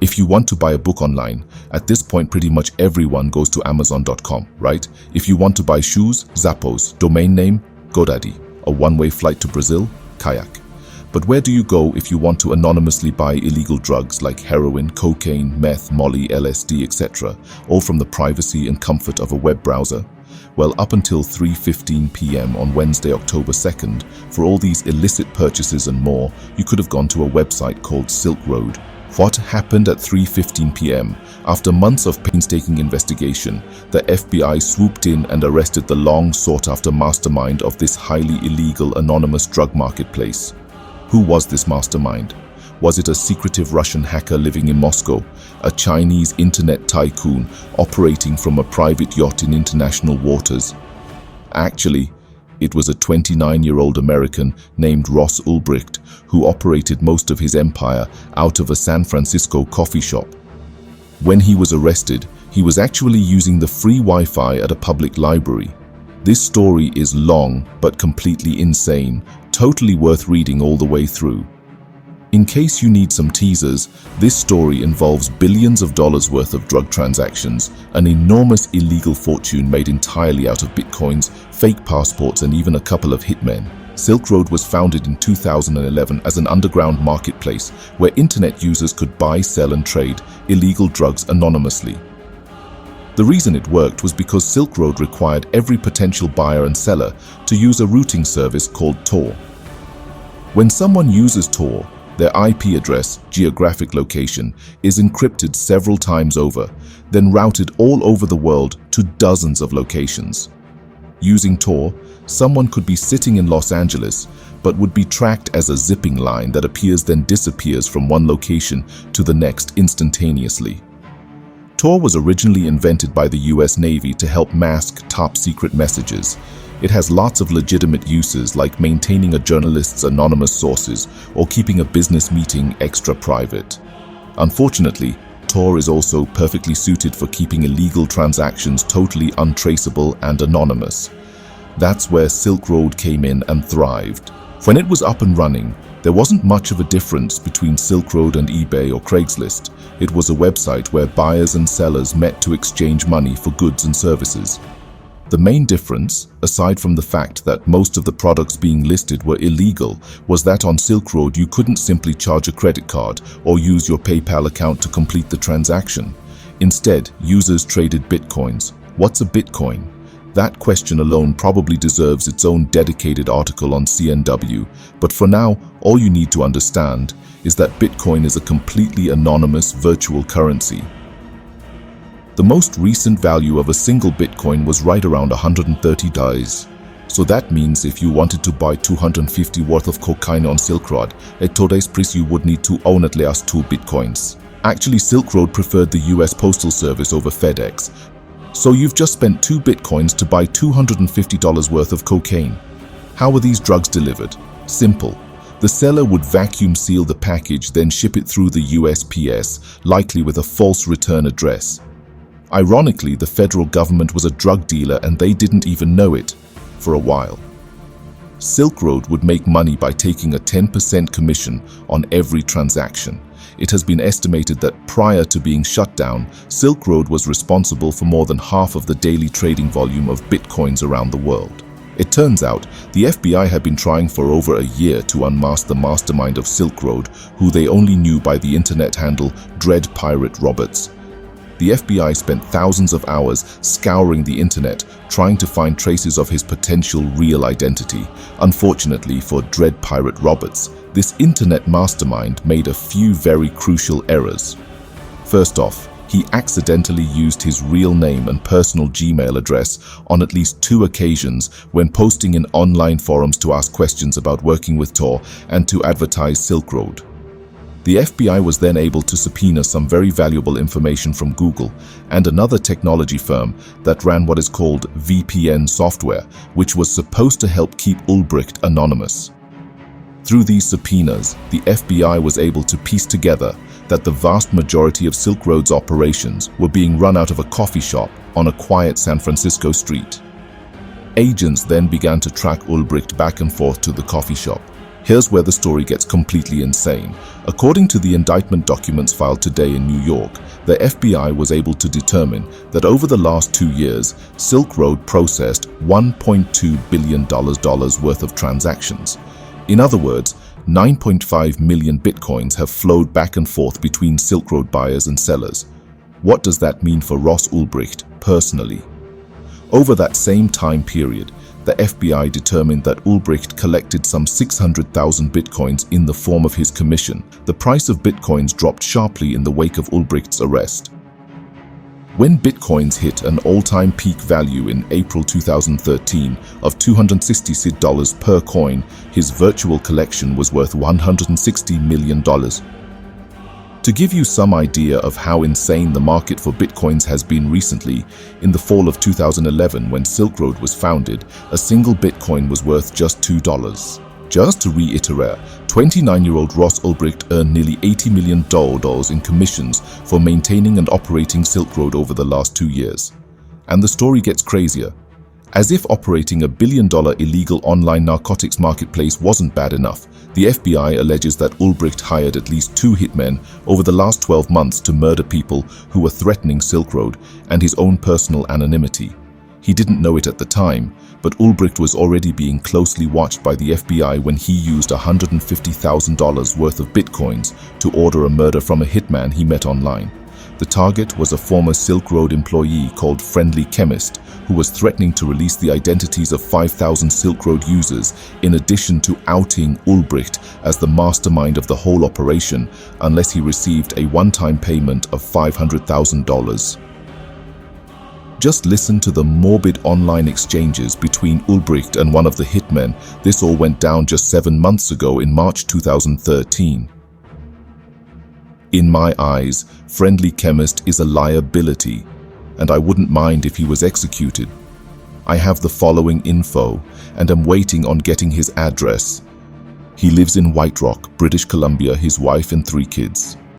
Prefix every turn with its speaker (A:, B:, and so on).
A: If you want to buy a book online, at this point pretty much everyone goes to Amazon.com, right? If you want to buy shoes, Zappos, domain name, GoDaddy, a one-way flight to Brazil, Kayak. But where do you go if you want to anonymously buy illegal drugs like heroin, cocaine, meth, molly, LSD, etc., all from the privacy and comfort of a web browser? Well, up until 3:15 p.m. on Wednesday, October 2nd, for all these illicit purchases and more, you could have gone to a website called Silkroad. What happened at 3:15 p.m.? After months of painstaking investigation, the FBI swooped in and arrested the long sought-after mastermind of this highly illegal anonymous drug marketplace. Who was this mastermind? Was it a secretive Russian hacker living in Moscow, a Chinese internet tycoon operating from a private yacht in international waters? Actually, it was a 29-year-old American named Ross Ulbricht who operated most of his empire out of a San Francisco coffee shop. When he was arrested, he was actually using the free Wi-Fi at a public library. This story is long but completely insane, totally worth reading all the way through. In case you need some teasers, this story involves billions of dollars worth of drug transactions, an enormous illegal fortune made entirely out of bitcoins, fake passports, and even a couple of hitmen. Silkroad was founded in 2011 as an underground marketplace where internet users could buy, sell, and trade illegal drugs anonymously. The reason it worked was because Silkroad required every potential buyer and seller to use a routing service called Tor. When someone uses Tor, their IP address, geographic location, is encrypted several times over, then routed all over the world to dozens of locations. Using Tor, someone could be sitting in Los Angeles, but would be tracked as a zipping line that appears then disappears from one location to the next instantaneously. Tor was originally invented by the US Navy to help mask top-secret messages. It has lots of legitimate uses like maintaining a journalist's anonymous sources or keeping a business meeting extra private. Unfortunately, Tor is also perfectly suited for keeping illegal transactions totally untraceable and anonymous. That's where Silkroad came in and thrived. When it was up and running, there wasn't much of a difference between Silkroad and eBay or Craigslist. It was a website where buyers and sellers met to exchange money for goods and services. The main difference, aside from the fact that most of the products being listed were illegal, was that on Silkroad you couldn't simply charge a credit card or use your PayPal account to complete the transaction. Instead, users traded bitcoins. What's a bitcoin? That question alone probably deserves its own dedicated article on CNW, but for now, all you need to understand is that Bitcoin is a completely anonymous virtual currency. The most recent value of a single Bitcoin was right around $130. So that means if you wanted to buy 250 worth of cocaine on Silkroad, at today's price you would need to own at least 2 Bitcoins. Actually, Silkroad preferred the US Postal Service over FedEx. So you've just spent 2 Bitcoins to buy $250 worth of cocaine. How were these drugs delivered? Simple. The seller would vacuum seal the package, then ship it through the USPS, likely with a false return address. Ironically, the federal government was a drug dealer and they didn't even know it for a while. Silkroad would make money by taking a 10% commission on every transaction. It has been estimated that prior to being shut down, Silkroad was responsible for more than half of the daily trading volume of bitcoins around the world. It turns out the FBI had been trying for over a year to unmask the mastermind of Silkroad, who they only knew by the internet handle Dread Pirate Roberts. The FBI spent thousands of hours scouring the internet, trying to find traces of his potential real identity. Unfortunately for Dread Pirate Roberts, this internet mastermind made a few very crucial errors. First off, he accidentally used his real name and personal Gmail address on at least 2 occasions when posting in online forums to ask questions about working with Tor and to advertise Silkroad. The FBI was then able to subpoena some very valuable information from Google and another technology firm that ran what is called VPN software, which was supposed to help keep Ulbricht anonymous. Through these subpoenas, the FBI was able to piece together that the vast majority of Silkroad's operations were being run out of a coffee shop on a quiet San Francisco street. Agents then began to track Ulbricht back and forth to the coffee shop. Here's where the story gets completely insane. According to the indictment documents filed today in New York, the FBI was able to determine that over the last 2 years, Silk Road processed $1.2 billion worth of transactions. In other words, 9.5 million bitcoins have flowed back and forth between Silk Road buyers and sellers. What does that mean for Ross Ulbricht personally? Over that same time period, the FBI determined that Ulbricht collected some 600,000 bitcoins in the form of his commission. The price of bitcoins dropped sharply in the wake of Ulbricht's arrest. When bitcoins hit an all-time peak value in April 2013 of $266 per coin, his virtual collection was worth $160 million. To give you some idea of how insane the market for bitcoins has been recently, in the fall of 2011 when Silk Road was founded, a single bitcoin was worth just $2. Just to reiterate, 29-year-old Ross Ulbricht earned nearly $80 million in commissions for maintaining and operating Silk Road over the last 2 years. And the story gets crazier. As if operating a billion-dollar illegal online narcotics marketplace wasn't bad enough, the FBI alleges that Ulbricht hired at least 2 hitmen over the last 12 months to murder people who were threatening Silk Road and his own personal anonymity. He didn't know it at the time, but Ulbricht was already being closely watched by the FBI when he used $150,000 worth of bitcoins to order a murder from a hitman he met online. The target was a former Silk Road employee called Friendly Chemist, who was threatening to release the identities of 5,000 Silk Road users, in addition to outing Ulbricht as the mastermind of the whole operation, unless he received a one-time payment of $500,000. Just listen to the morbid online exchanges between Ulbricht and one of the hitmen. This all went down just 7 months ago in March 2013. In my eyes, Friendly Chemist is a liability, and I wouldn't mind if he was executed. I have the following info, and am waiting on getting his address. He lives in White Rock, British Columbia, his wife and 3 kids.